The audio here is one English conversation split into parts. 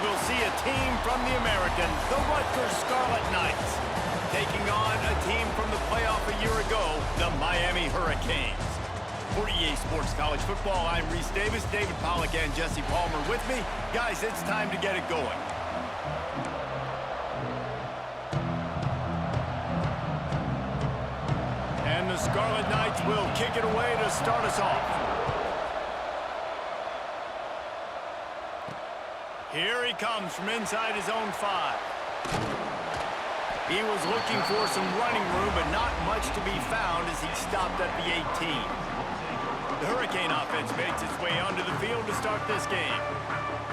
we'll see a team from the American, the Rutgers Scarlet Knights, taking on a team from the playoff a year ago, the Miami Hurricanes. For EA Sports College Football, I'm Reese Davis, David Pollack, and Jesse Palmer with me. Guys, it's time to get it going. And the Scarlet Knights will kick it away to start us off. Here he comes from inside his own 5. He was looking for some running room, but not much to be found as he stopped at the 18. The Hurricane offense makes its way onto the field to start this game.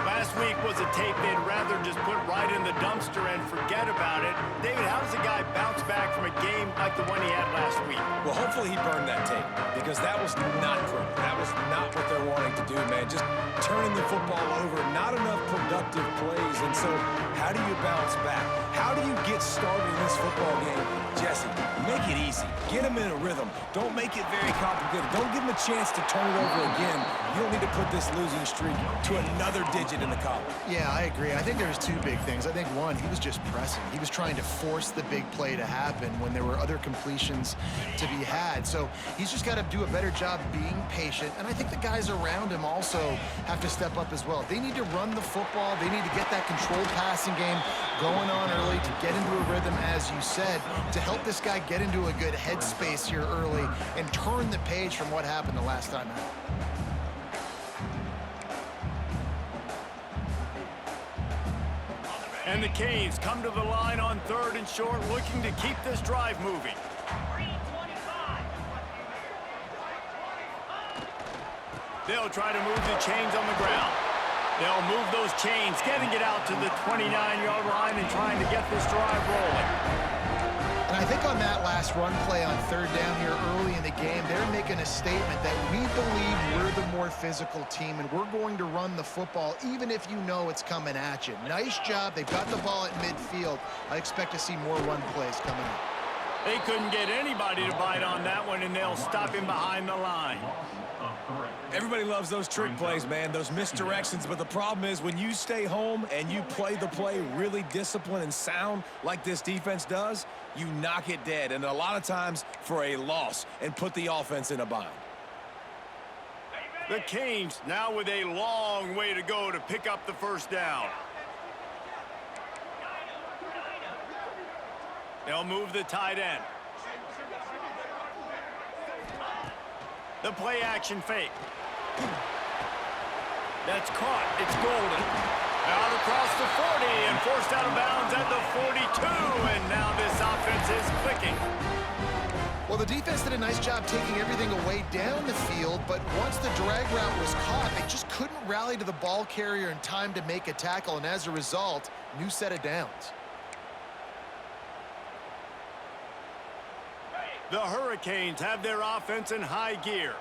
Last week was a tape they'd rather just put right in the dumpster and forget about it. David, how does a guy bounce back from a game like the one he had last week? Well, hopefully he burned that tape, because that was not pretty. That was not what they're wanting to do, man. Just turning the football over, not enough productive plays. And so how do you bounce back? How do you get started in this football game? Jesse, make it easy. Get him in a rhythm. Don't make it very complicated. Don't give him a chance to turn it over again. You don't need to put this losing streak to another digit in the column. Yeah, I agree. I think there's 2 big things. I think, one, he was just pressing. He was trying to force the big play to happen when there were other completions to be had. So he's just got to do a better job being patient. And I think the guys around him also have to step up as well. They need to run the football. They need to get that controlled passing game going on early to get into a rhythm, as you said, to help this guy get into a good headspace here early and turn the page from what happened the last time out. And the Canes come to the line on 3rd and short, looking to keep this drive moving. They'll try to move the chains on the ground. They'll move those chains, getting it out to the 29-yard line and trying to get this drive rolling. And I think on that last run play on 3rd down here early in the game, they're making a statement that we believe we're the more physical team and we're going to run the football even if you know it's coming at you. Nice job. They've got the ball at midfield. I expect to see more run plays coming up. They couldn't get anybody to bite on that one, and they'll stop him behind the line. Everybody loves those trick plays, man, those misdirections, but the problem is when you stay home and you play the play really disciplined and sound like this defense does, you knock it dead, and a lot of times for a loss, and put the offense in a bind. The Canes now with a long way to go to pick up the 1st down. They'll move the tight end. The play action fake. That's caught. It's Golden. Out across the 40 and forced out of bounds at the 42. And now this offense is clicking. Well, the defense did a nice job taking everything away down the field, but once the drag route was caught, they just couldn't rally to the ball carrier in time to make a tackle, and as a result, new set of downs. The Hurricanes have their offense in high gear.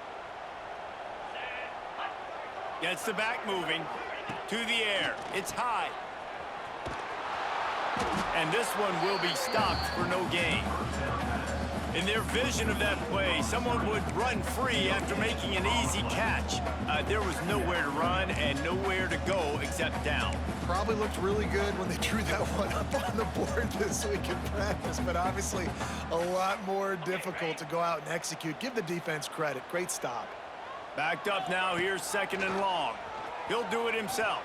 Gets the back moving to the air. It's high. And this one will be stopped for no gain. In their vision of that play, someone would run free after making an easy catch. There was nowhere to run and nowhere to go except down. Probably looked really good when they drew that one up on the board this week in practice, but obviously a lot more difficult to go out and execute. Give the defense credit. Great stop. Backed up now. Here's 2nd and long. He'll do it himself.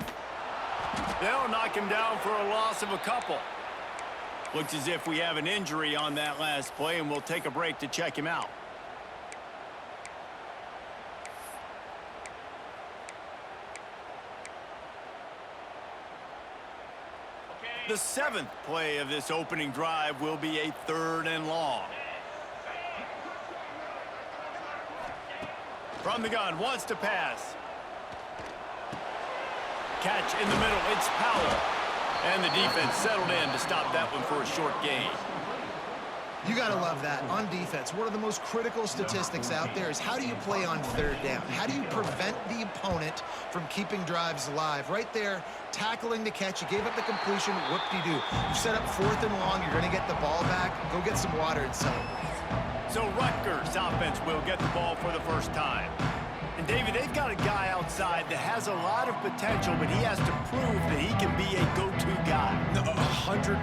They'll knock him down for a loss of a couple. Looks as if we have an injury on that last play, and we'll take a break to check him out. The 7th play of this opening drive will be a 3rd and long. From the gun, wants to pass. Catch in the middle, it's Powell. And the defense settled in to stop that one for a short gain. You got to love that. On defense, one of the most critical statistics out there is how do you play on 3rd down? How do you prevent the opponent from keeping drives alive? Right there, tackling the catch. You gave up the completion. Whoop-de-doo. You set up 4th and long. You're going to get the ball back. Go get some water and celebrate. So Rutgers offense will get the ball for the first time. And David, they've got a guy outside that has a lot of potential, but he has to prove that he can be a go-to guy. No, 100%.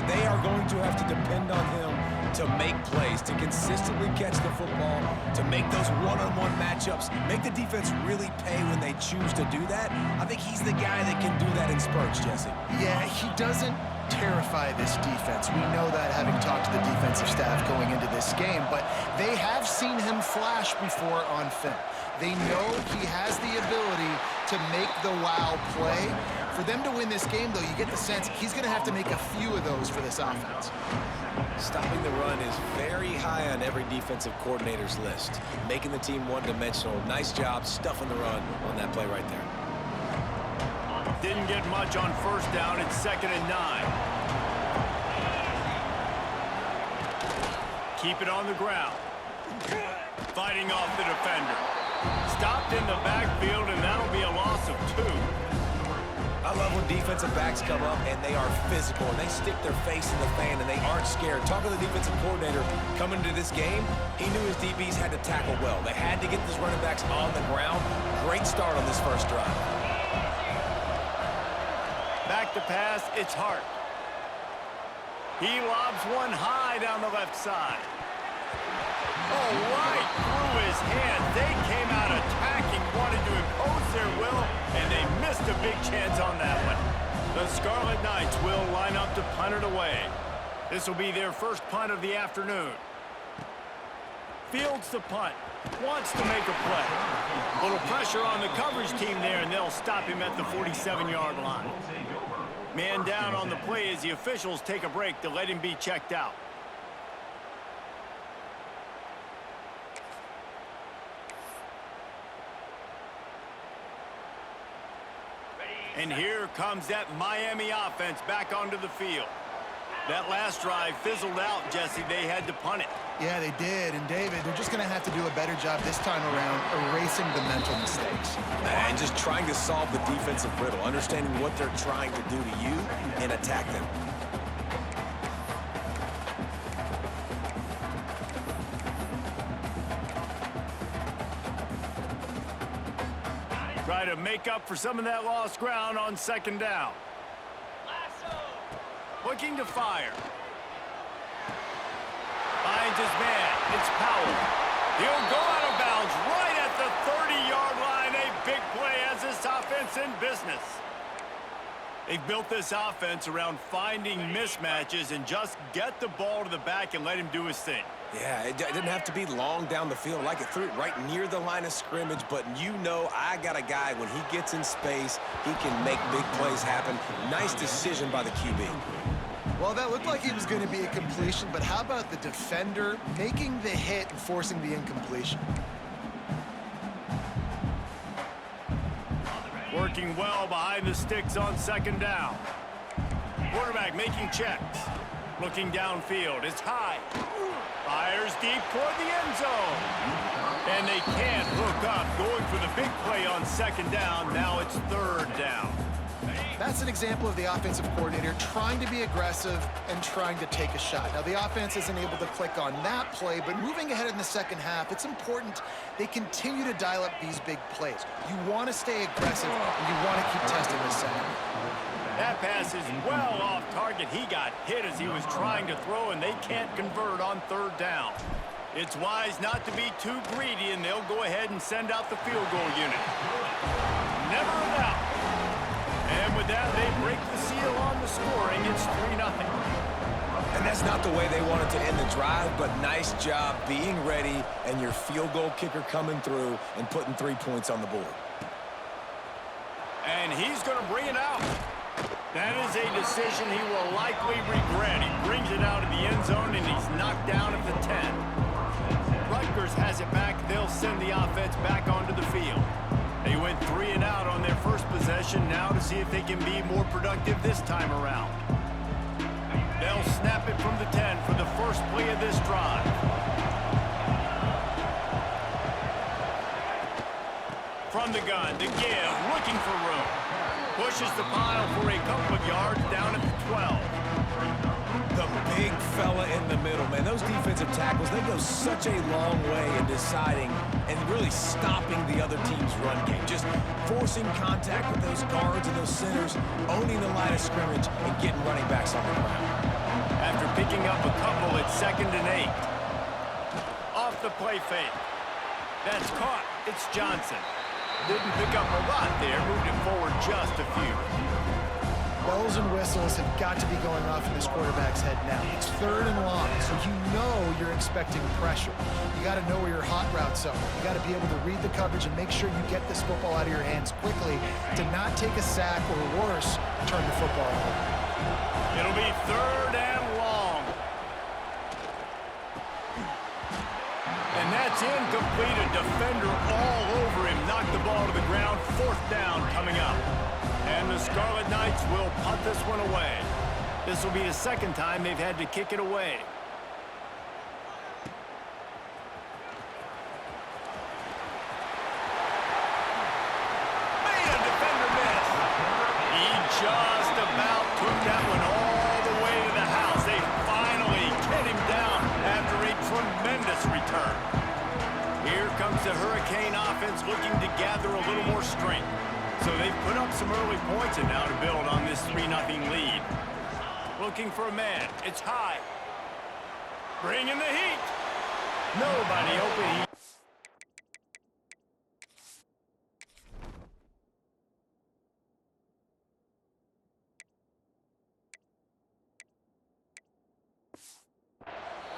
They are going to have to depend on him to make plays, to consistently catch the football, to make those one-on-one matchups, make the defense really pay when they choose to do that. I think he's the guy that can do that in spurts, Jesse. Yeah, he doesn't terrify this defense. We know that, having talked to the defensive staff going into this game, but they have seen him flash before on film. They know he has the ability to make the wow play. For them to win this game, though, you get the sense he's going to have to make a few of those for this offense. Stopping the run is very high on every defensive coordinator's list. Making the team one-dimensional. Nice job stuffing the run on that play right there. Didn't get much on first down. It's 2nd and 9. Keep it on the ground. Fighting off the defender. Stopped in the backfield, and that'll be a loss of 2. I love when defensive backs come up and they are physical and they stick their face in the fan and they aren't scared. Talking to the defensive coordinator coming into this game, he knew his DBs had to tackle well. They had to get these running backs on the ground. Great start on this first drive. Back to pass, it's Hart. He lobs one high down the left side. Oh, right through his hand. They came out attacking, wanted to impose their will, and they missed a big chance on that one. The Scarlet Knights will line up to punt it away. This will be their first punt of the afternoon. Fields the punt. Wants to make a play. A little pressure on the coverage team there, and they'll stop him at the 47-yard line. Man down on the play as the officials take a break to let him be checked out. And here comes that Miami offense back onto the field. That last drive fizzled out, Jesse. They had to punt it. Yeah, they did. And, David, they're just going to have to do a better job this time around erasing the mental mistakes. And just trying to solve the defensive riddle, understanding what they're trying to do to you and attack them. Try to make up for some of that lost ground on 2nd down. Looking to fire. Finds his man. It's Powell. He'll go out of bounds right at the 30-yard line. A big play as this offense in business. They've built this offense around finding mismatches and just get the ball to the back and let him do his thing. Yeah, it didn't have to be long down the field. Like it threw it right near the line of scrimmage, but you know I got a guy, when he gets in space, he can make big plays happen. Nice decision by the QB. Well, that looked like he was going to be a completion, but how about the defender making the hit and forcing the incompletion? Working well behind the sticks on 2nd down. Quarterback making checks. Looking downfield. It's high. Fires deep toward the end zone. And they can't hook up. Going for the big play on 2nd down. Now it's 3rd down. That's an example of the offensive coordinator trying to be aggressive and trying to take a shot. Now, the offense isn't able to click on that play, but moving ahead in the second half, it's important they continue to dial up these big plays. You want to stay aggressive, and you want to keep testing this second. That pass is well off target. He got hit as he was trying to throw, and they can't convert on 3rd down. It's wise not to be too greedy, and they'll go ahead and send out the field goal unit. Never a doubt. And with that, they break the seal on the scoring. It's 3-0. And that's not the way they wanted to end the drive, but nice job being ready and your field goal kicker coming through and putting 3 points on the board. And he's going to bring it out. That is a decision he will likely regret. He brings it out of the end zone, and he's knocked down at the 10. Rutgers has it back. They'll send the offense back onto the field. They went 3 and out on their first possession, now to see if they can be more productive this time around. They'll snap it from the 10 for the first play of this drive. From the gun, to give, looking for room. Pushes the pile for a couple of yards down at the 12. The big fella in the middle, man. Those defensive tackles, they go such a long way in deciding and really stopping the other team's run game. Just forcing contact with those guards and those centers, owning the line of scrimmage, and getting running backs on the ground. After picking up a couple at 2nd and 8. Off the play fake. That's caught. It's Johnson. Didn't pick up a lot there, moved it forward just a few. Bells and whistles have got to be going off in this quarterback's head now. It's 3rd and long, so you know you're expecting pressure. You got to know where your hot routes are. You got to be able to read the coverage and make sure you get this football out of your hands quickly to not take a sack or worse, turn the football over. It'll be 3rd and long. And that's incomplete. A defender all over him. Knocked the ball to the ground. 4th down coming up. And the Scarlet Knights will punt this one away. This will be the 2nd time they've had to kick it away. Man, defender missed. He just about took that one all the way to the house. They finally get him down after a tremendous return. Here comes the Hurricane offense looking to gather a little more strength. So they've put up some early points and now to build on this 3-0 lead. Looking for a man. It's high. Bringing the heat. Nobody open.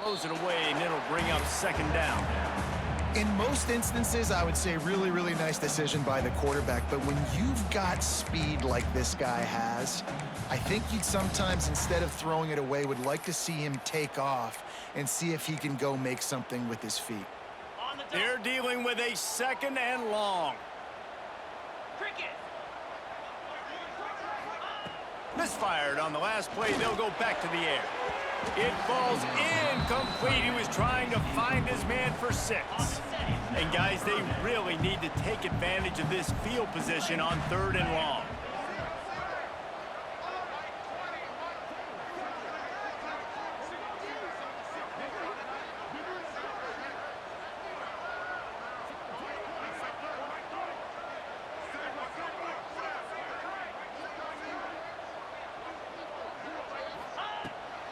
Throws it away, and it'll bring up 2nd down. In most instances, I would say really, really nice decision by the quarterback. But when you've got speed like this guy has, I think you'd sometimes, instead of throwing it away, would like to see him take off and see if he can go make something with his feet. They're dealing with a 2nd and long. Misfired on the last play. They'll go back to the air. It falls incomplete. He was trying to find his man for 6. And guys, they really need to take advantage of this field position on 3rd and long.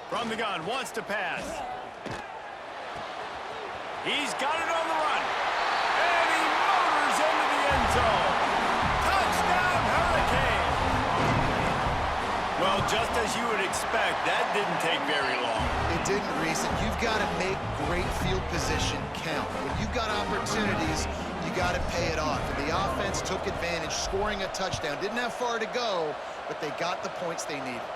From the gun, wants to pass. He's got it on the run. And he motors into the end zone. Touchdown, Hurricane. Well, just as you would expect, that didn't take very long. It didn't, Reese, and you've got to make great field position count. When you've got opportunities, you got to pay it off. And the offense took advantage, scoring a touchdown. Didn't have far to go, but they got the points they needed.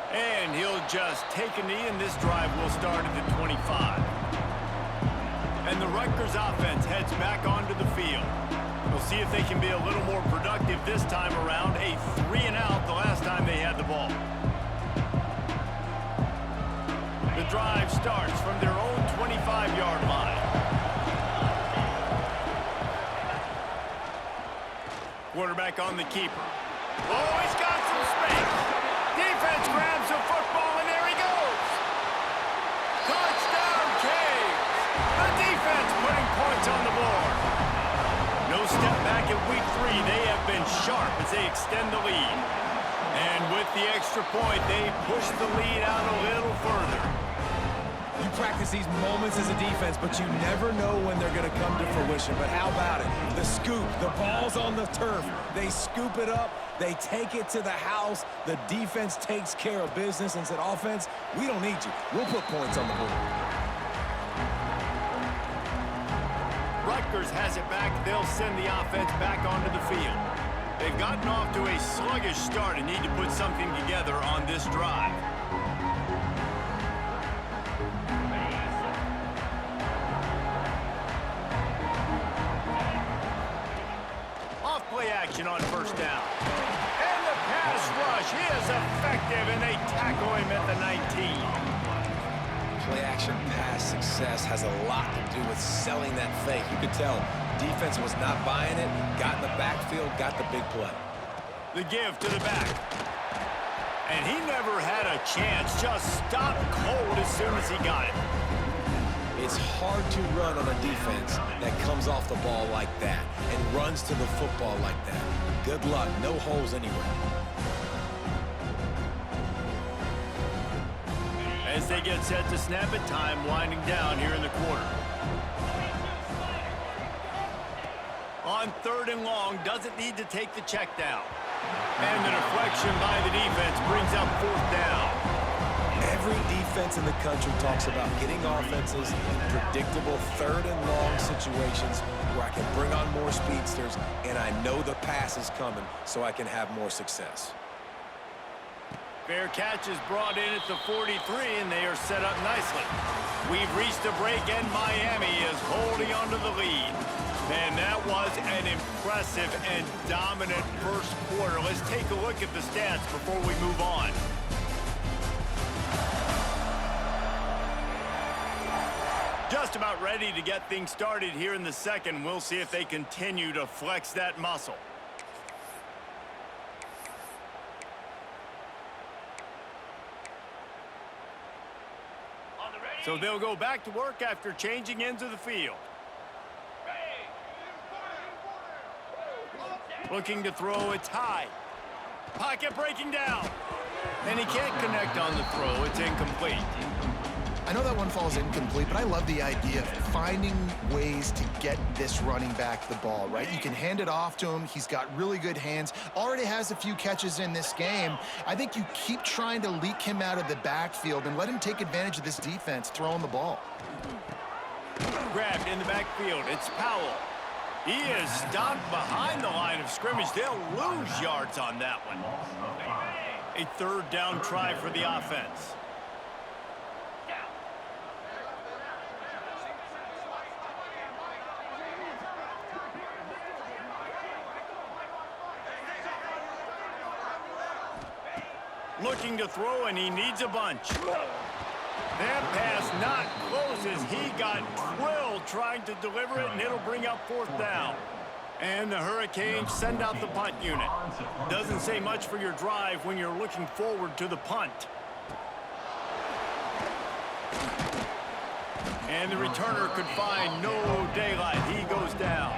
And he'll just take a knee, and this drive will start at the 25. And the Rutgers offense heads back onto the field. We'll see if they can be a little more productive this time around. A 3-and-out the last time they had the ball. The drive starts from their own 25-yard line. Quarterback on the keeper. Oh, he's got some space. Defense grabs the football, and there he goes. Touchdown, Caves. The defense putting points on the board. No step back in week 3. They have been sharp as they extend the lead. And with the extra point, they push the lead out a little further. You practice these moments as a defense, but you never know when they're going to come to fruition. But how about it? The scoop, the ball's on the turf. They scoop it up. They take it to the house. The defense takes care of business and said, offense, we don't need you. We'll put points on the board. Rutgers has it back. They'll send the offense back onto the field. They've gotten off to a sluggish start and need to put something together on this drive. Play action on 1st down. And the pass rush is effective, and they tackle him at the 19. Play action pass success has a lot to do with selling that fake. You could tell defense was not buying it, got in the backfield, got the big play. The give to the back. And he never had a chance, just stopped cold as soon as he got it. It's hard to run on a defense that comes off the ball like that and runs to the football like that. Good luck, no holes anywhere. As they get set to snap it, time winding down here in the quarter. On 3rd and long, doesn't need to take the check down. And the deflection by the defense brings up 4th down. Every defense in the country talks about getting offenses in predictable 3rd and long situations where I can bring on more speedsters and I know the pass is coming so I can have more success. Fair catch is brought in at the 43, and they are set up nicely. We've reached a break, and Miami is holding on to the lead. Man, that was an impressive and dominant first quarter. Let's take a look at the stats before we move on. Just about ready to get things started here in the second. We'll see if they continue to flex that muscle. So they'll go back to work after changing ends of the field. Looking to throw, it's high. Pocket breaking down. And he can't connect on the throw. It's incomplete. I know that one falls incomplete, but I love the idea of finding ways to get this running back the ball, right? You can hand it off to him. He's got really good hands. Already has a few catches in this game. I think you keep trying to leak him out of the backfield and let him take advantage of this defense throwing the ball. Grabbed in the backfield. It's Powell. He is stopped behind the line of scrimmage. They'll lose yards on that one. A 3rd down try for the offense. Looking to throw, and he needs a bunch. That pass not close as he got drilled trying to deliver it, and it'll bring up 4th down. And the Hurricanes send out the punt unit. Doesn't say much for your drive when you're looking forward to the punt. And the returner could find no daylight. He goes down.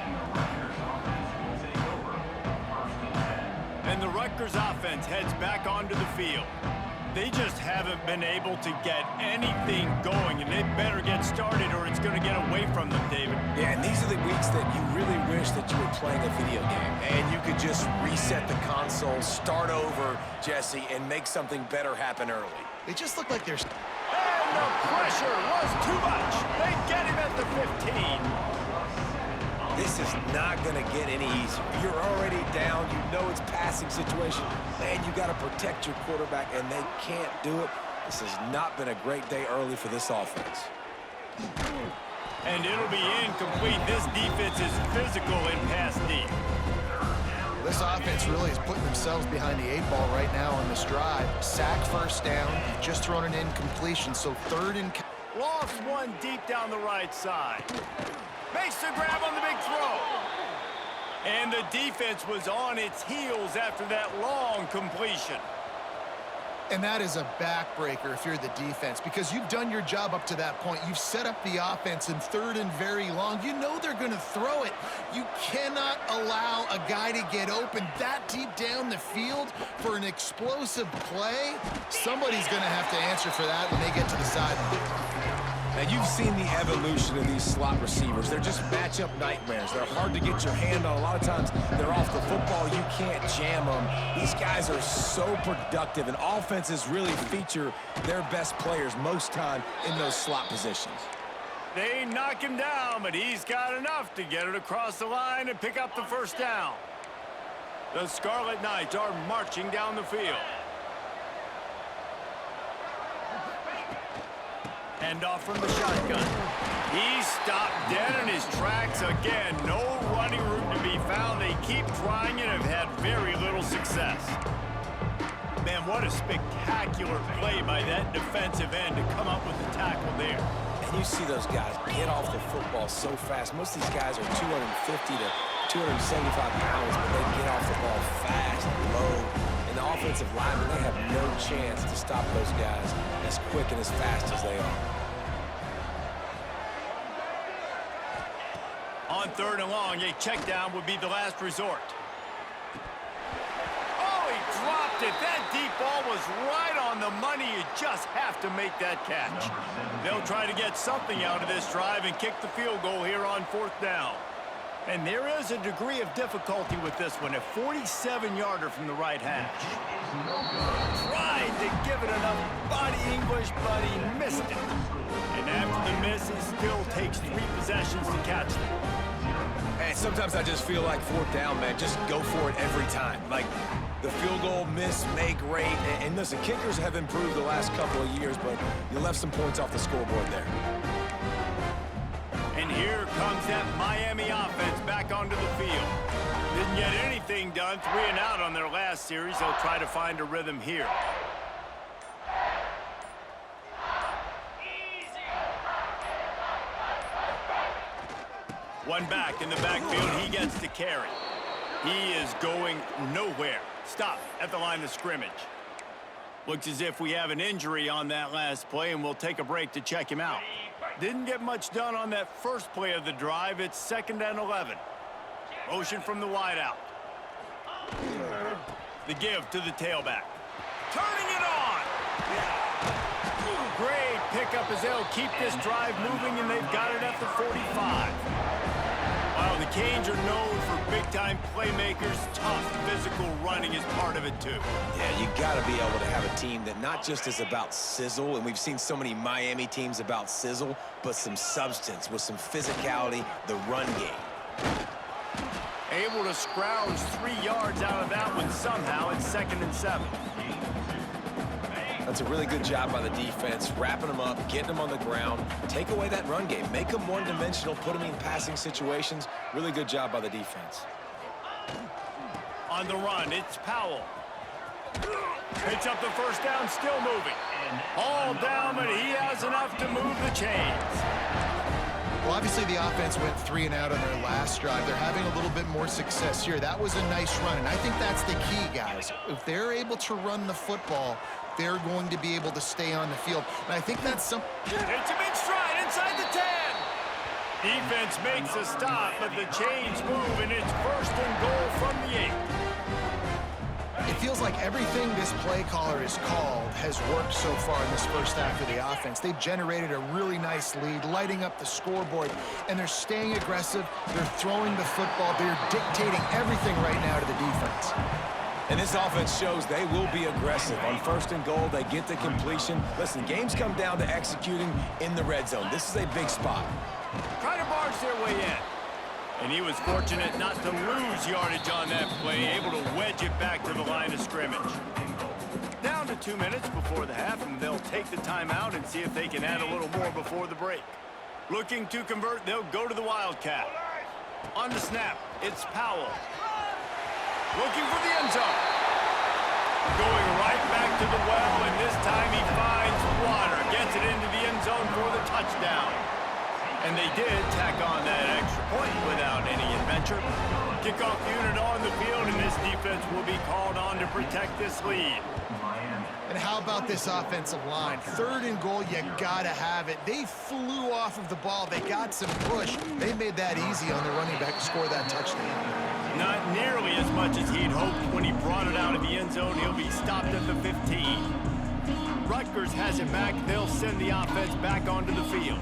And the Rutgers offense heads back onto the field. They just haven't been able to get anything going, and they better get started or it's going to get away from them, David. Yeah, and these are the weeks that you really wish that you were playing a video game and you could just reset the console, start over, Jesse, and make something better happen early. They just look like they're... And the pressure was too much. They get him at the 15. This is not going to get any easier. You're already down. You know it's passing situation. Man, you got to protect your quarterback, and they can't do it. This has not been a great day early for this offense. And it'll be incomplete. This defense is physical in pass deep. This offense really is putting themselves behind the 8 ball right now on this drive. Sack 1st down. You've just thrown an incompletion, so 3rd and... Lost one deep down the right side. Makes the grab on the big throw. And the defense was on its heels after that long completion. And that is a backbreaker if you're the defense, because you've done your job up to that point. You've set up the offense in 3rd and very long. You know they're going to throw it. You cannot allow a guy to get open that deep down the field for an explosive play. Somebody's going to have to answer for that when they get to the sideline. Now, you've seen the evolution of these slot receivers. They're just matchup nightmares. They're hard to get your hand on. A lot of times, they're off the football. You can't jam them. These guys are so productive, and offenses really feature their best players most time in those slot positions. They knock him down, but he's got enough to get it across the line and pick up the 1st down. The Scarlet Knights are marching down the field. Hand off from the shotgun. He stopped dead in his tracks again. No running room to be found. They keep trying and have had very little success. Man, what a spectacular play by that defensive end to come up with the tackle there. And you see those guys get off the football so fast. Most of these guys are 250 to 275 pounds, but they get off the ball fast and low. And the offensive linemen, they have no chance to stop those guys as quick and as fast as they are. On 3rd and long, a check down would be the last resort. Oh, he dropped it. That deep ball was right on the money. You just have to make that catch. They'll try to get something out of this drive and kick the field goal here on 4th down. And there is a degree of difficulty with this one, a 47-yarder from the right hash. Tried to give it enough body English, but he missed it. And after the miss, he still takes 3 possessions to catch them. And sometimes I just feel like 4th down, man, just go for it every time. Like, the field goal miss, make rate. And listen, kickers have improved the last couple of years, but you left some points off the scoreboard there. And here comes that Miami offense back onto the field. Didn't get anything done, 3 and out on their last series. They'll try to find a rhythm here. One back in the backfield, he gets to carry. He is going nowhere. Stop at the line of scrimmage. Looks as if we have an injury on that last play, and we'll take a break to check him out. Didn't get much done on that first play of the drive. It's 2nd and 11. Motion from the wideout. The give to the tailback. Turning it on! Great pickup as they'll keep this drive moving, and they've got it at the 45. Well, the Canes are known for big-time playmakers. Tough physical running is part of it, too. Yeah, you got to be able to have a team that not just is about sizzle, and we've seen so many Miami teams about sizzle, but some substance with some physicality, the run game. Able to scrounge 3 yards out of that one somehow. It's 2nd and 7. That's a really good job by the defense, wrapping them up, getting them on the ground, take away that run game, make them one-dimensional, put them in passing situations. Really good job by the defense. On the run, it's Powell. Picks up the first down, still moving. All down, but he has enough to move the chains. Well, obviously the offense went 3 and out on their last drive. They're having a little bit more success here. That was a nice run, and I think that's the key, guys. If they're able to run the football, they're going to be able to stay on the field. And I think that's some... It's a big stride inside the 10. Defense makes a stop, but the chains move, and it's 1st and goal from the 8. It feels like everything this play caller has called has worked so far in this first half of the offense. They've generated a really nice lead, lighting up the scoreboard, and they're staying aggressive. They're throwing the football. They're dictating everything right now to the defense. And this offense shows they will be aggressive. On 1st and goal, they get the completion. Listen, games come down to executing in the red zone. This is a big spot. Try to barge their way in. And he was fortunate not to lose yardage on that play, able to wedge it back to the line of scrimmage. Down to 2 minutes before the half, and they'll take the timeout and see if they can add a little more before the break. Looking to convert, they'll go to the Wildcat. On the snap, it's Powell. Looking for the end zone. Going right back to the well, and this time he finds water. Gets it into the end zone for the touchdown. And they did tack on that extra point without any adventure. Kickoff unit on the field, and this defense will be called on to protect this lead. And how about this offensive line? 3rd and goal, you gotta have it. They flew off of the ball. They got some push. They made that easy on the running back to score that touchdown. Not nearly as much as he'd hoped when he brought it out of the end zone. He'll be stopped at the 15. Rutgers has it back. They'll send the offense back onto the field.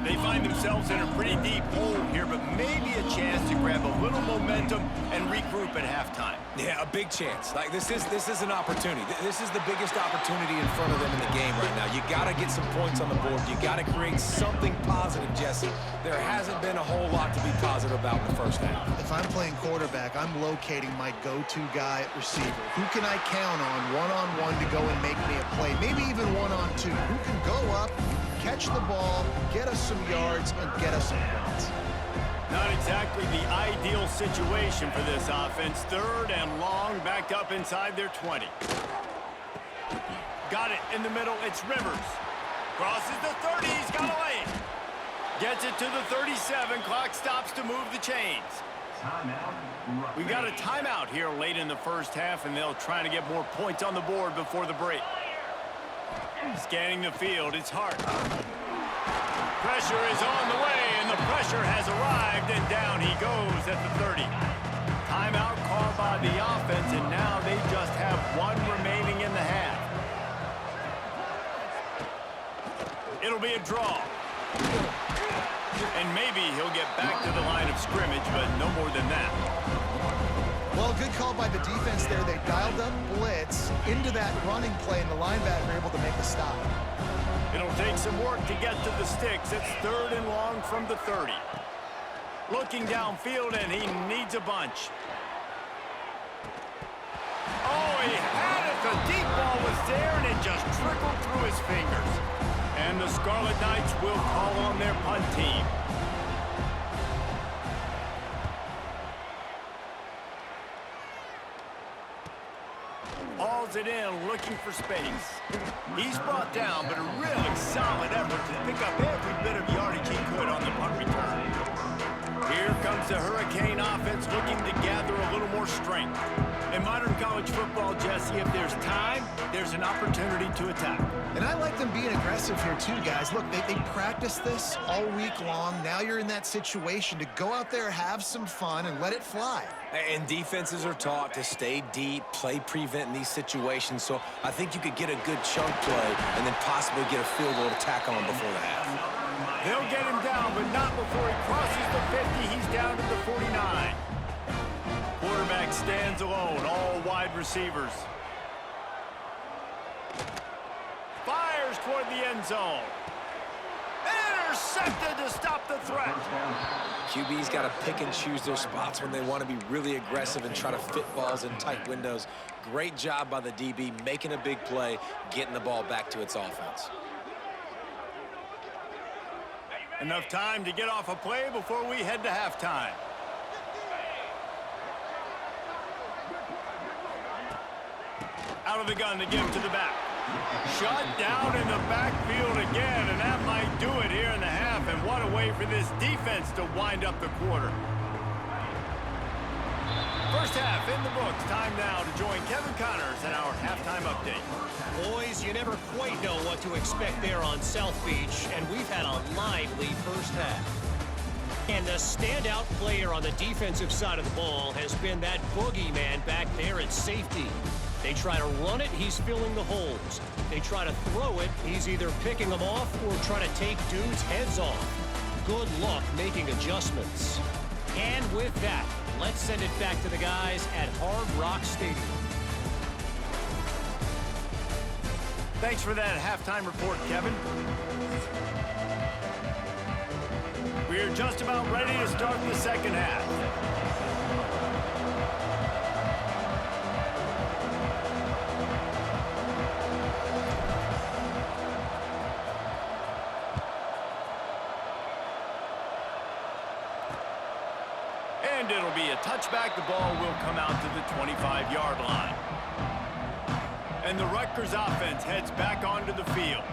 They find themselves in a pretty deep hole here, but maybe a chance to grab a little momentum and regroup at halftime. Yeah, a big chance. Like, this is an opportunity. This is the biggest opportunity in front of them in the game right now. You got to get some points on the board. You got to create something positive, Jesse. There hasn't been a whole lot to be positive about in the first half. If I'm playing quarterback, I'm locating my go-to guy at receiver. Who can I count on one-on-one to go and make me a play? Maybe even one-on-two. Who can go up, catch the ball, get us some yards, and get us some points? Not exactly the ideal situation for this offense. 3rd and long, back up inside their 20. Got it in the middle. It's Rivers. Crosses the 30. He's got a lane. Gets it to the 37. Clock stops to move the chains. We got a timeout here late in the first half, and they'll try to get more points on the board before the break. Scanning the field, it's Hart. Pressure is on the way, and the pressure has arrived, and down he goes at the 30. Timeout called by the offense, and now they just have one remaining in the half. It'll be a draw. And maybe he'll get back to the line of scrimmage, but no more than that. Well, good call by the defense there. They dialed up blitz into that running play, and the linebacker able to make the stop. It'll take some work to get to the sticks. It's 3rd and long from the 30. Looking downfield, and he needs a bunch. Oh, he had it. The deep ball was there, and it just trickled through his fingers. And the Scarlet Knights will call on their punt team. Hauls it in, looking for space. He's brought down, but a really solid effort to pick up every bit of yardage he could on the punt return. Here comes the Hurricane offense looking to gather a little more strength. In modern college football, Jesse, if there's time, there's an opportunity to attack. And I like them being aggressive here too, guys. Look, they practiced this all week long. Now you're in that situation to go out there, have some fun, and let it fly. And defenses are taught to stay deep, play prevent in these situations. So I think you could get a good chunk play and then possibly get a field goal to tack on before the half. They'll get him down, but not before he crosses the 50. He's down to the 49. Quarterback stands alone, all wide receivers. Fires toward the end zone. Intercepted to stop the threat. QB's got to pick and choose their spots when they want to be really aggressive and try to fit balls in tight windows. Great job by the DB making a big play, getting the ball back to its offense. Enough time to get off a play before we head to halftime. Out of the gun to give to the back. Shut down in the backfield again, and that might do it here in the half. And what a way for this defense to wind up the quarter. First half in the books. Time now to join Kevin Connors in our halftime update. Boys, you never quite know what to expect there on South Beach, and we've had a lively first half. And the standout player on the defensive side of the ball has been that boogeyman back there at safety. They try to run it, he's filling the holes. They try to throw it, he's either picking them off or trying to take dudes' heads off. Good luck making adjustments. And with that, let's send it back to the guys at Hard Rock Stadium. Thanks for that halftime report, Kevin. We're just about ready to start the second half. And it'll be a touchback. The ball will come out to the 25-yard line. And the Rutgers offense heads back onto the field.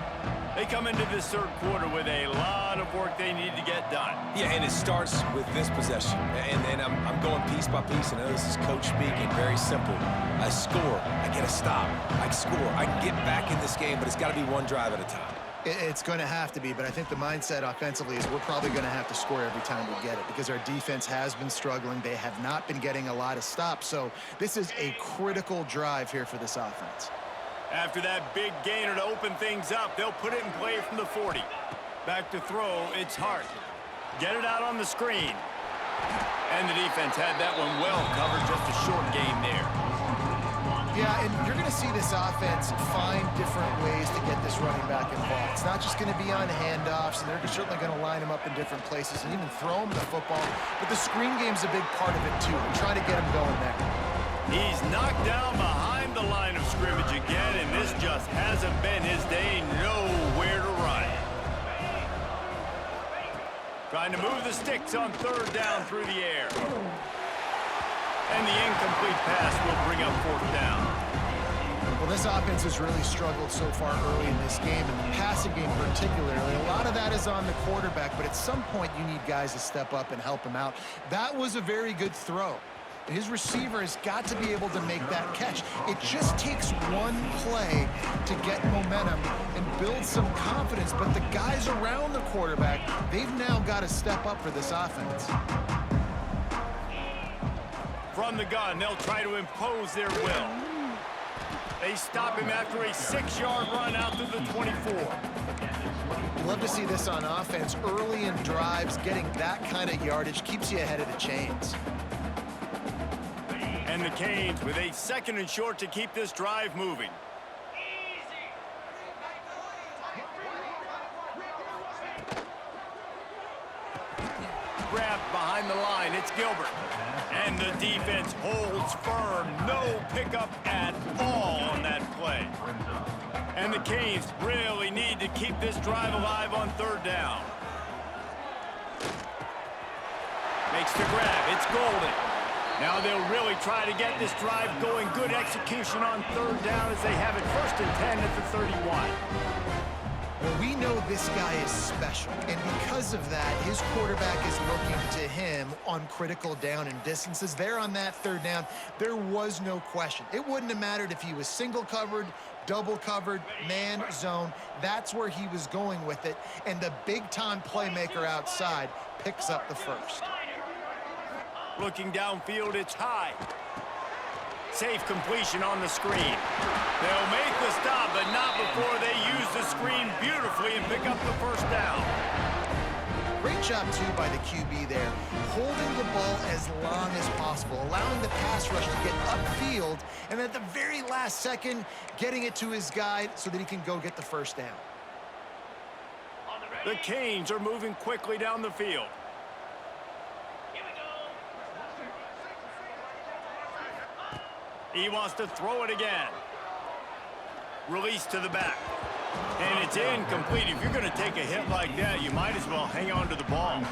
They come into this third quarter with a lot of work they need to get done. Yeah, and it starts with this possession. And I'm going piece by piece. I know this is coach speaking, very simple. I score, I get a stop. I score, I can get back in this game, but it's got to be one drive at a time. It's going to have to be, but I think the mindset offensively is we're probably going to have to score every time we get it because our defense has been struggling. They have not been getting a lot of stops, so this is a critical drive here for this offense. After that big gainer to open things up, they'll put it in play from the 40. Back to throw, it's Hart. Get it out on the screen. And the defense had that one well covered, just a short game there. Yeah, and you're going to see this offense find different ways to get this running back involved. It's not just going to be on handoffs, and they're certainly going to line him up in different places and even throw him the football. But the screen game's a big part of it, too. We're trying to get him going there. He's knocked down behind the line of scrimmage again, and this just hasn't been his day. Nowhere to run. Trying to move the sticks on third down through the air. And the incomplete pass will bring up fourth down. Well, this offense has really struggled so far early in this game, and the passing game particularly. A lot of that is on the quarterback, but at some point you need guys to step up and help him out. That was a very good throw. His receiver has got to be able to make that catch. It just takes one play to get momentum and build some confidence, but the guys around the quarterback, they've now got to step up for this offense. From the gun, they'll try to impose their will. They stop him after a 6-yard run out to the 24. Love to see this on offense. Early in drives, getting that kind of yardage keeps you ahead of the chains. And the Canes with a 2nd and short to keep this drive moving. Grabbed behind the line, it's Gilbert. And the defense holds firm. No pickup at all on that play. And the Canes really need to keep this drive alive on 3rd down. Makes the grab, it's Golden. Now they'll really try to get this drive going. Good execution on 3rd down as they have it 1st and 10 at the 31. Well, we know this guy is special, and because of that, his quarterback is looking to him on critical down and distances. There on that 3rd down, there was no question. It wouldn't have mattered if he was single covered, double covered, man, zone. That's where he was going with it, and the big-time playmaker outside picks up the 1st. Looking downfield, it's high. Safe completion on the screen. They'll make the stop, but not before they use the screen beautifully and pick up the 1st down. Great job, too, by the QB there, holding the ball as long as possible, allowing the pass rush to get upfield, and at the very last second, getting it to his guy so that he can go get the 1st down. The Canes are moving quickly down the field. He wants to throw it again. Release to the back. And it's incomplete. If you're going to take a hit like that, you might as well hang on to the ball.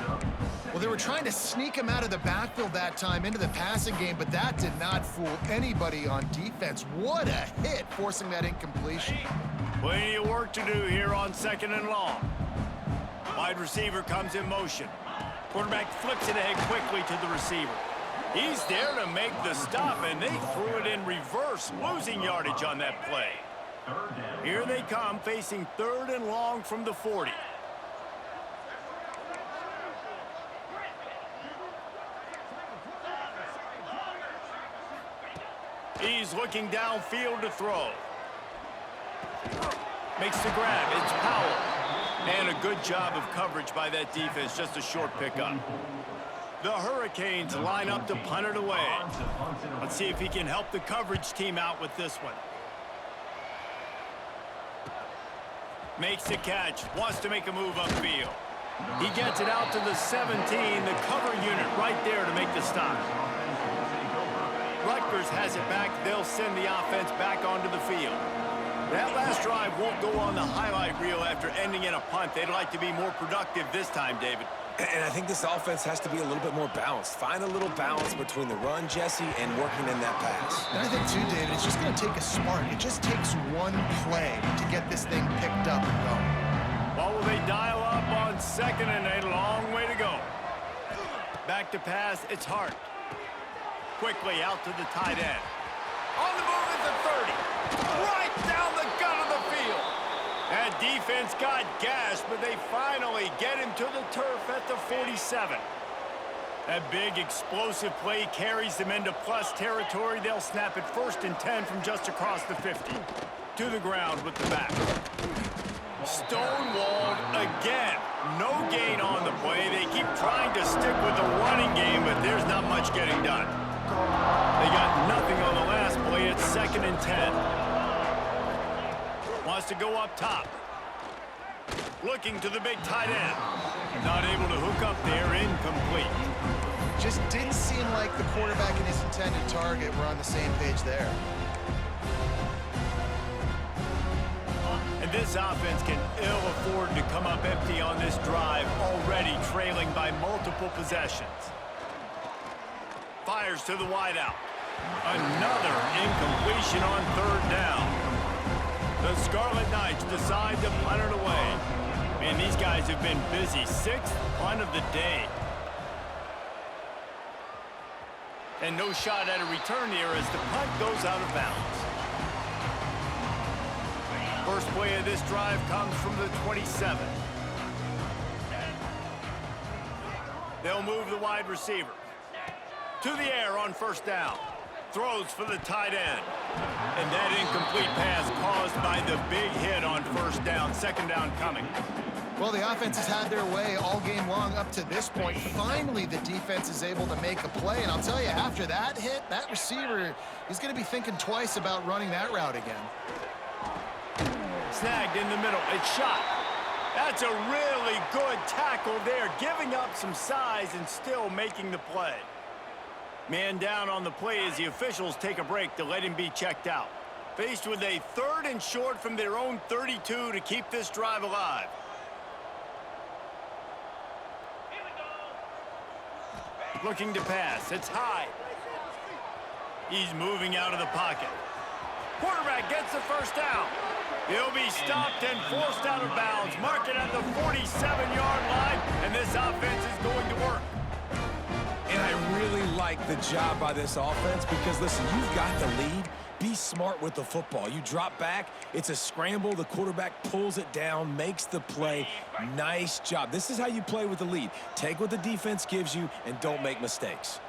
Well, they were trying to sneak him out of the backfield that time into the passing game, but that did not fool anybody on defense. What a hit, forcing that incompletion. Plenty of work to do here on 2nd and long. Wide receiver comes in motion. Quarterback flips it ahead quickly to the receiver. He's there to make the stop, and they threw it in reverse, losing yardage on that play. Here they come, facing 3rd and long from the 40. He's looking downfield to throw. Makes the grab. It's Powell. And a good job of coverage by that defense, just a short pickup. The Hurricanes line up to punt it away. Let's see if he can help the coverage team out with this one. Makes the catch, wants to make a move upfield. He gets it out to the 17, the cover unit right there to make the stop. Rutgers has it back. They'll send the offense back onto the field. That last drive won't go on the highlight reel after ending in a punt. They'd like to be more productive this time, David. And I think this offense has to be a little bit more balanced. Find a little balance between the run, Jesse, and working in that pass. And I think, too, David, it's just going to take a spark. It just takes one play to get this thing picked up and going. Well, will they dial up on 2nd and a long way to go? Back to pass, it's Hart. Quickly out to the tight end. On the move at the 30. Right down the gut of the field. That defense got gashed, but they finally get him to the turf at the 47. That big explosive play carries them into plus territory. They'll snap it 1st and 10 from just across the 50. To the ground with the back. Stonewalled again. No gain on the play. They keep trying to stick with the running game, but there's not much getting done. They got nothing on the last play. It's 2nd and 10. Wants to go up top. Looking to the big tight end. Not able to hook up there. Incomplete. Just didn't seem like the quarterback and his intended target were on the same page there. And this offense can ill afford to come up empty on this drive, already trailing by multiple possessions. Fires to the wideout. Another incompletion on 3rd down. The Scarlet Knights decide to punt it away. Man, these guys have been busy. Sixth punt of the day. And no shot at a return here as the punt goes out of bounds. First play of this drive comes from the 27. They'll move the wide receiver. To the air on first down. Throws for the tight end. And that incomplete pass caused by the big hit on first down. Second down coming. Well, the offense has had their way all game long up to this point. Finally, the defense is able to make a play. And I'll tell you, after that hit, that receiver, he's going to be thinking twice about running that route again. Snagged in the middle. It's shot. That's a really good tackle there, giving up some size and still making the play. Man down on the play as the officials take a break to let him be checked out. Faced with a 3rd and short from their own 32 to keep this drive alive. Looking to pass. It's high. He's moving out of the pocket. Quarterback gets the first down. He'll be stopped and forced out of bounds. Mark it at the 47-yard line, and this offense is going to work. And I really like the job by this offense because, listen, you've got the lead. Be smart with the football. You drop back, it's a scramble. The quarterback pulls it down, makes the play. Nice job. This is how you play with the lead. Take what the defense gives you and don't make mistakes.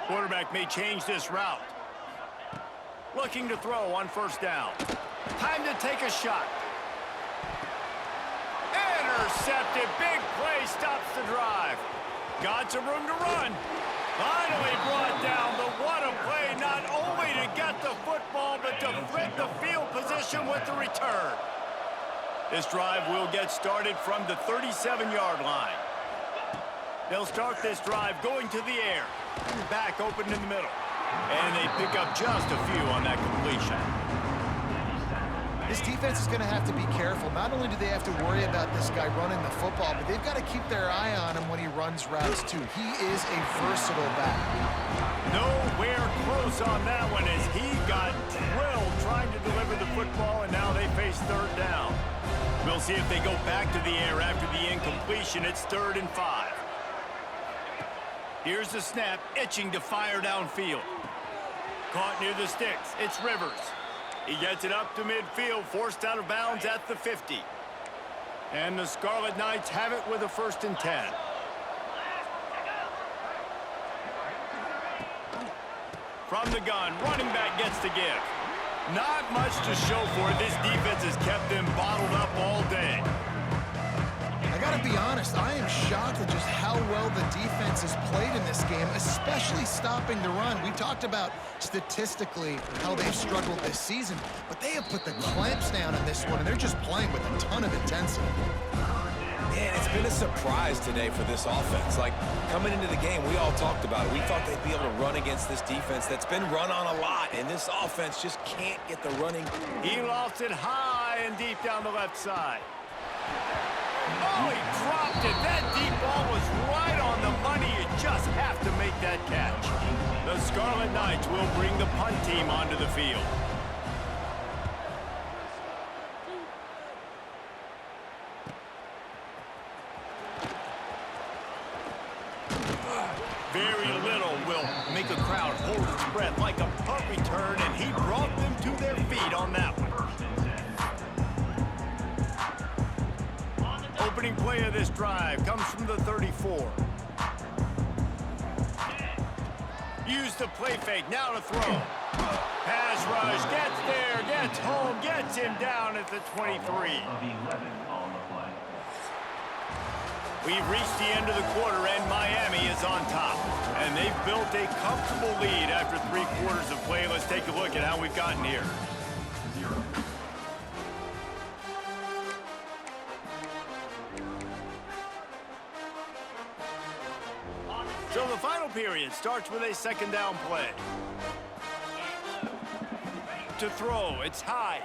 Quarterback may change this route. Looking to throw on first down. Time to take a shot. Intercepted. Big play stops the drive. Got some room to run. Finally brought down, but what a play, not only to get the football, but to flip the field position with the return. This drive will get started from the 37-yard line. They'll start this drive going to the air. Back open in the middle. And they pick up just a few on that completion. This defense is going to have to be careful. Not only do they have to worry about this guy running the football, but they've got to keep their eye on him when he runs routes, too. He is a versatile back. Nowhere close on that one as he got drilled trying to deliver the football, and now they face 3rd down. We'll see if they go back to the air after the incompletion. It's 3rd and 5. Here's the snap, itching to fire downfield. Caught near the sticks. It's Rivers. He gets it up to midfield, forced out of bounds at the 50. And the Scarlet Knights have it with a 1st and 10. From the gun, running back gets the give. Not much to show for it. This defense has kept them bottled up all day. I got to be honest, I am shocked at just how well the defense has played in this game, especially stopping the run. We talked about statistically how they've struggled this season, but they have put the clamps down in this one, and they're just playing with a ton of intensity. Man, it's been a surprise today for this offense. Like, coming into the game, we all talked about it. We thought they'd be able to run against this defense that's been run on a lot, and this offense just can't get the running. He lost it high and deep down the left side. Oh, he dropped it. That deep ball was right on the money. You just have to make that catch. The Scarlet Knights will bring the punt team onto the field. Very little will make a crowd hold its breath like a punt return, and he brought them to their feet on that one. Opening play of this drive comes from the 34. Use the play fake, now to throw. Pass rush, gets there, gets home, gets him down at the 23. We've reached the end of the quarter, and Miami is on top. And they've built a comfortable lead after 3 quarters of play. Let's take a look at how we've gotten here. So the final period starts with a 2nd down play. To throw, it's high.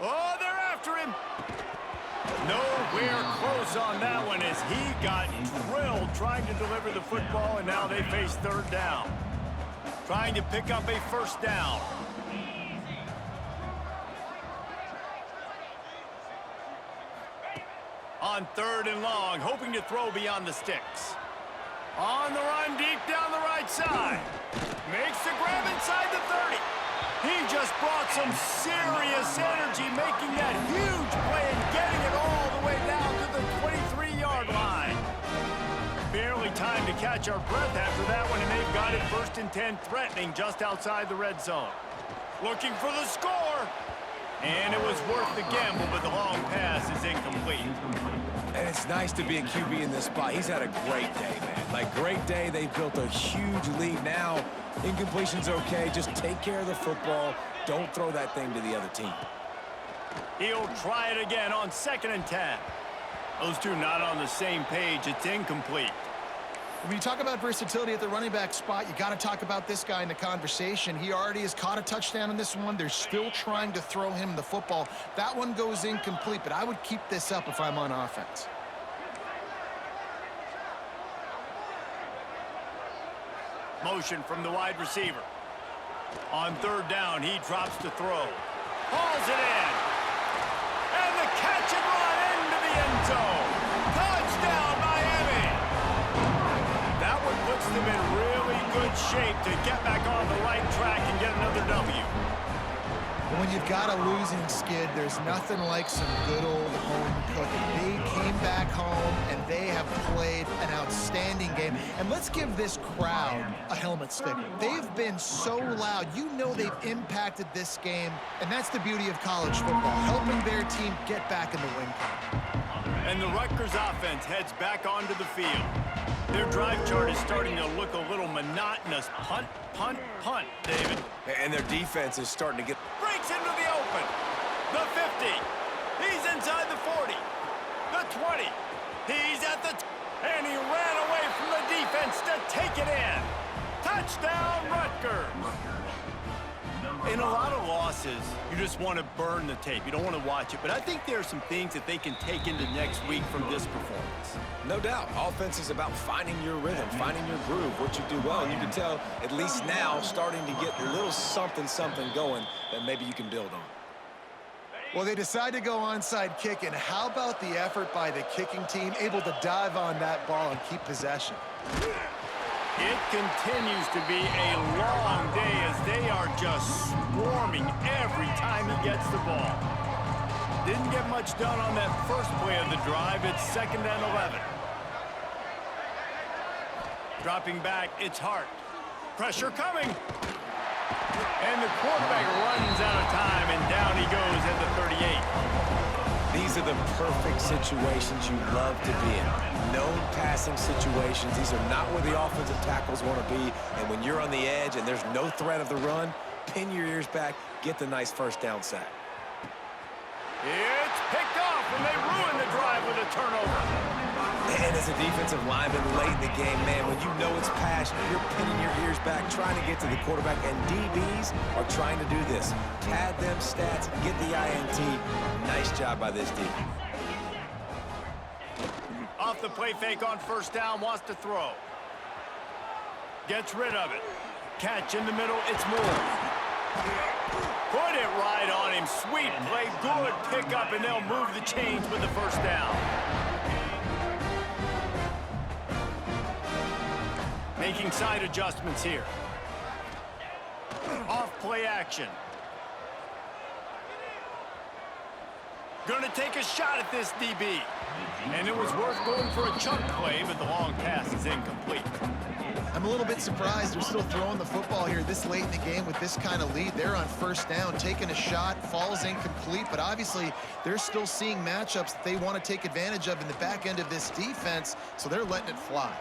Oh, they're after him. Nowhere close on that one as he got drilled trying to deliver the football, and now they face 3rd down. Trying to pick up a 1st down. On 3rd and long, hoping to throw beyond the sticks. On the run deep down the right side. Makes the grab inside the 30. He just brought some serious energy, making that huge play and getting it all the way down to the 23-yard line. Barely time to catch our breath after that one, and they've got it 1st and 10, threatening just outside the red zone. Looking for the score. And it was worth the gamble, but the long pass is incomplete. And it's nice to be a QB in this spot. He's had a great day, man. Like, great day. They've built a huge lead. Now, incompletion's okay. Just take care of the football. Don't throw that thing to the other team. He'll try it again on 2nd and 10. Those two not on the same page. It's incomplete. When you talk about versatility at the running back spot, you got to talk about this guy in the conversation. He already has caught a touchdown in this one. They're still trying to throw him the football. That one goes incomplete, but I would keep this up if I'm on offense. Motion from the wide receiver. On 3rd down, he drops to throw. Hauls it in. And the catch and run into the end zone. Touchdown, Miami. That one puts them in really good shape to get back on the right track and get another W. When you've got a losing skid, there's nothing like some good old home cooking. They came back home, and they have played an outstanding game. And let's give this crowd a helmet sticker. They've been so loud. You know they've impacted this game, and that's the beauty of college football, helping their team get back in the win column. And the Rutgers offense heads back onto the field. Their drive chart is starting to look a little monotonous. Punt, punt, punt, David. And their defense is starting to get... Breaks into the open. The 50. He's inside the 40. The 20. He's at the... And he ran away from the defense to take it in. Touchdown, Rutgers. In a lot of losses, you just want to burn the tape. You don't want to watch it. But I think there are some things that they can take into next week from this performance. No doubt. Offense is about finding your rhythm, finding your groove, what you do well. And you can tell, at least now, starting to get a little something going that maybe you can build on. Well, they decide to go onside kick, and how about the effort by the kicking team, able to dive on that ball and keep possession? It continues to be a long day as they are just swarming every time he gets the ball. Didn't get much done on that first play of the drive. It's 2nd and 11. Dropping back, it's Hart. Pressure coming. And the quarterback runs out of time, and down he goes at the 38. These are the perfect situations you love to be in. No passing situations. These are not where the offensive tackles want to be. And when you're on the edge and there's no threat of the run, pin your ears back, get the nice 1st down sack. It's picked off, and they ruin the drive with a turnover. And as a defensive lineman late in the game, man, when you know it's passed, you're pinning your ears back, trying to get to the quarterback, and DBs are trying to do this. Pad them stats, get the INT. Nice job by this D. Off the play fake on 1st down, wants to throw. Gets rid of it. Catch in the middle, it's Moore. Put it right on him. Sweet play, good pickup, and they'll move the chains with the 1st down. Making side adjustments here. Off play action. Gonna take a shot at this DB. And it was worth going for a chunk play, but the long pass is incomplete. I'm a little bit surprised they're still throwing the football here this late in the game with this kind of lead. They're on 1st down, taking a shot, falls incomplete, but obviously they're still seeing matchups that they want to take advantage of in the back end of this defense, so they're letting it fly.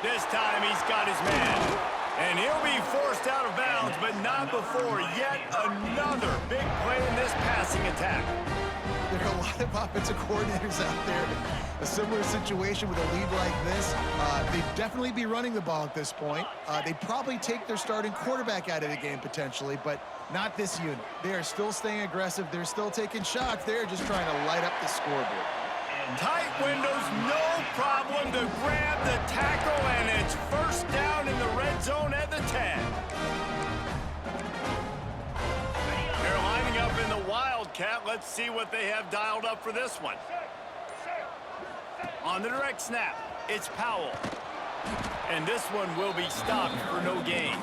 This time he's got his man. And he'll be forced out of bounds, but not before yet another big play in this passing attack. There are a lot of offensive coordinators out there. A similar situation with a lead like this. They'd definitely be running the ball at this point. They'd probably take their starting quarterback out of the game potentially, but not this unit. They are still staying aggressive. They're still taking shots. They're just trying to light up the scoreboard. Tight windows, no problem to grab the tackle, and it's 1st down in the red zone at the 10. They're lining up in the Wildcat. Let's see what they have dialed up for this one. On the direct snap, it's Powell. And this one will be stopped for no gain.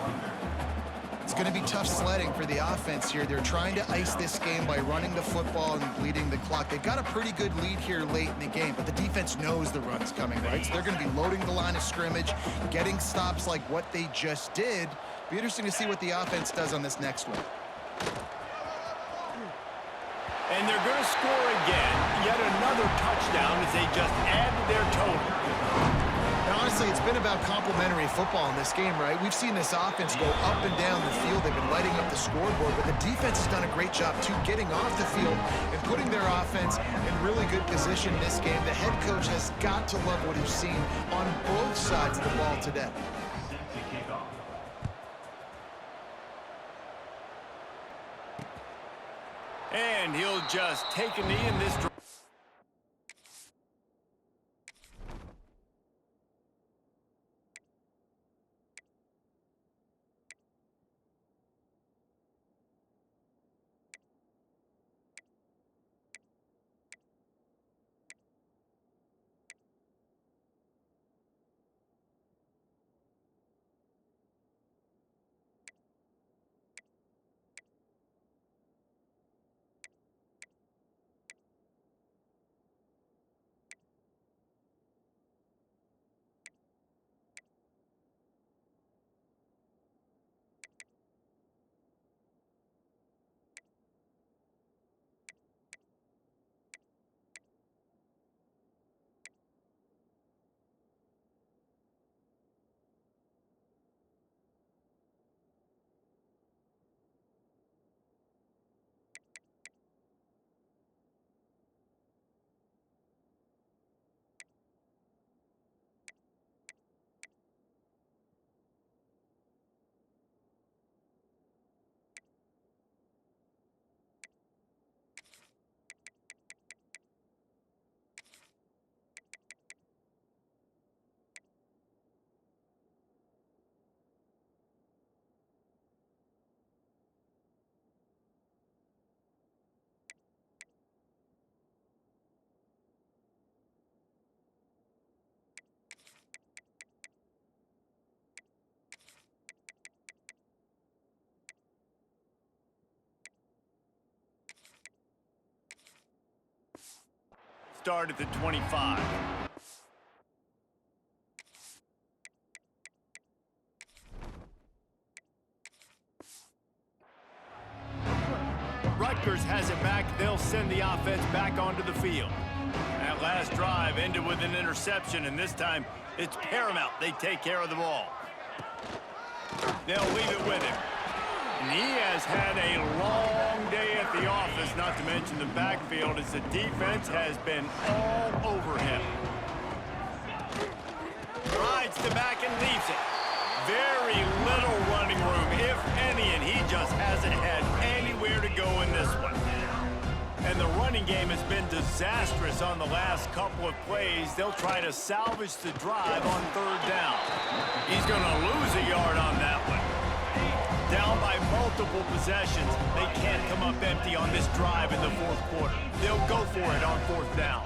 It's going to be tough sledding for the offense here. They're trying to ice this game by running the football and bleeding the clock. They've got a pretty good lead here late in the game, but the defense knows the run's coming, right? So they're going to be loading the line of scrimmage, getting stops like what they just did. Be interesting to see what the offense does on this next one. And they're going to score again. Yet another touchdown as they just add to their total. And honestly, it's been about complementary football in this game, right? We've seen this offense go up and down the field. They've been lighting up the scoreboard, but the defense has done a great job, too, getting off the field and putting their offense in really good position in this game. The head coach has got to love what he's seen on both sides of the ball today. And he'll just take a knee in this drive. Start at the 25. Rutgers has it back. They'll send the offense back onto the field. That last drive ended with an interception, and this time it's paramount they take care of the ball. They'll leave it with him. And he has had a long day at the office, not to mention the backfield, as the defense has been all over him. Rides the back and leaves it. Very little running room, if any, and he just hasn't had anywhere to go in this one. And the running game has been disastrous on the last couple of plays. They'll try to salvage the drive on third down. He's going to lose a yard on that one. Down by multiple possessions. They can't come up empty on this drive in the fourth quarter. They'll go for it on fourth down.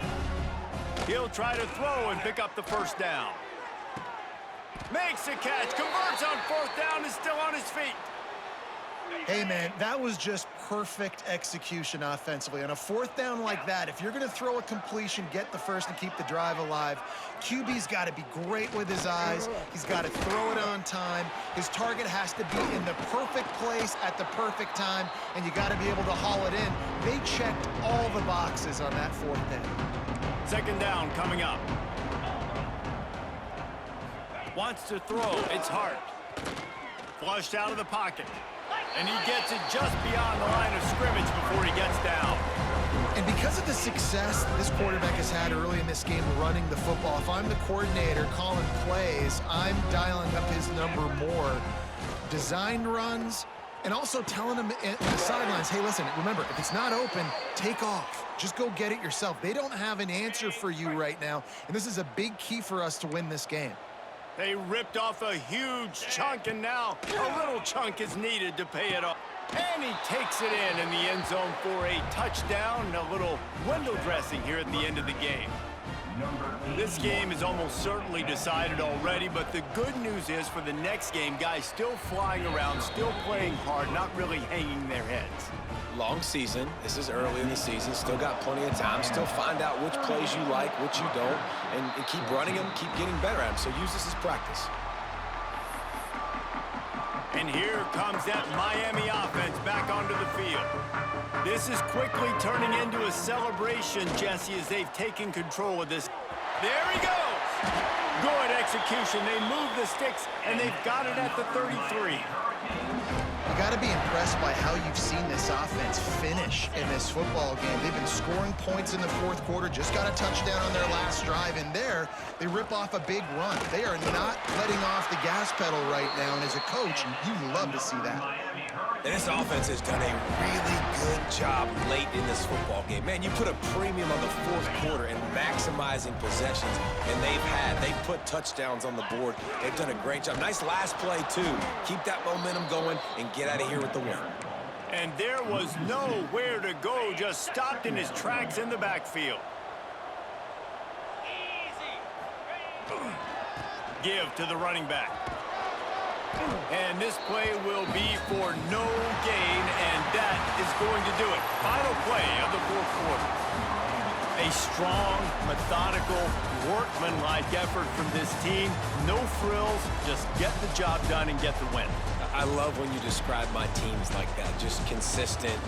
He'll try to throw and pick up the first down. Makes a catch, converts on fourth down, is still on his feet. Hey, man, that was just perfect execution offensively. On a fourth down like that, if you're going to throw a completion, get the first and keep the drive alive, QB's got to be great with his eyes. He's got to throw it on time. His target has to be in the perfect place at the perfect time, and you got to be able to haul it in. They checked all the boxes on that fourth down. Second down coming up. Wants to throw. It's Hart. Flushed out of the pocket. And he gets it just beyond the line of scrimmage before he gets down. And because of the success this quarterback has had early in this game running the football, if I'm the coordinator calling plays, I'm dialing up his number more. Designed runs, and also telling him at the sidelines, hey, listen, remember, if it's not open, take off. Just go get it yourself. They don't have an answer for you right now, and this is a big key for us to win this game. They ripped off a huge chunk, and now a little chunk is needed to pay it off. And he takes it in the end zone for a touchdown. A little window dressing here at the end of the game. This game is almost certainly decided already, but the good news is for the next game, guys still flying around, still playing hard, not really hanging their heads. Long season. This is early in the season. Still got plenty of time. Still find out which plays you like, which you don't, and keep running them, keep getting better at them. So use this as practice. And here comes that Miami offense back onto the field. This is quickly turning into a celebration, Jesse, as they've taken control of this. There he goes! Good execution. They move the sticks, and they've got it at the 33. You got to be impressed by how you've seen this offense finish in this football game. They've been scoring points in the fourth quarter, just got a touchdown on their last drive, and there they rip off a big run. They are not letting off the gas pedal right now, and as a coach, you love to see that. And this offense has done a really good job late in this football game. Man, you put a premium on the fourth quarter and maximizing possessions, and they've put touchdowns on the board. They've done a great job. Nice last play, too. Keep that momentum going and get out of here with the win. And there was nowhere to go, just stopped in his tracks in the backfield. Give to the running back. And this play will be for no gain, and that is going to do it. Final play of the fourth quarter. A strong, methodical, workmanlike effort from this team. No frills, just get the job done and get the win. I love when you describe my teams like that, just consistent.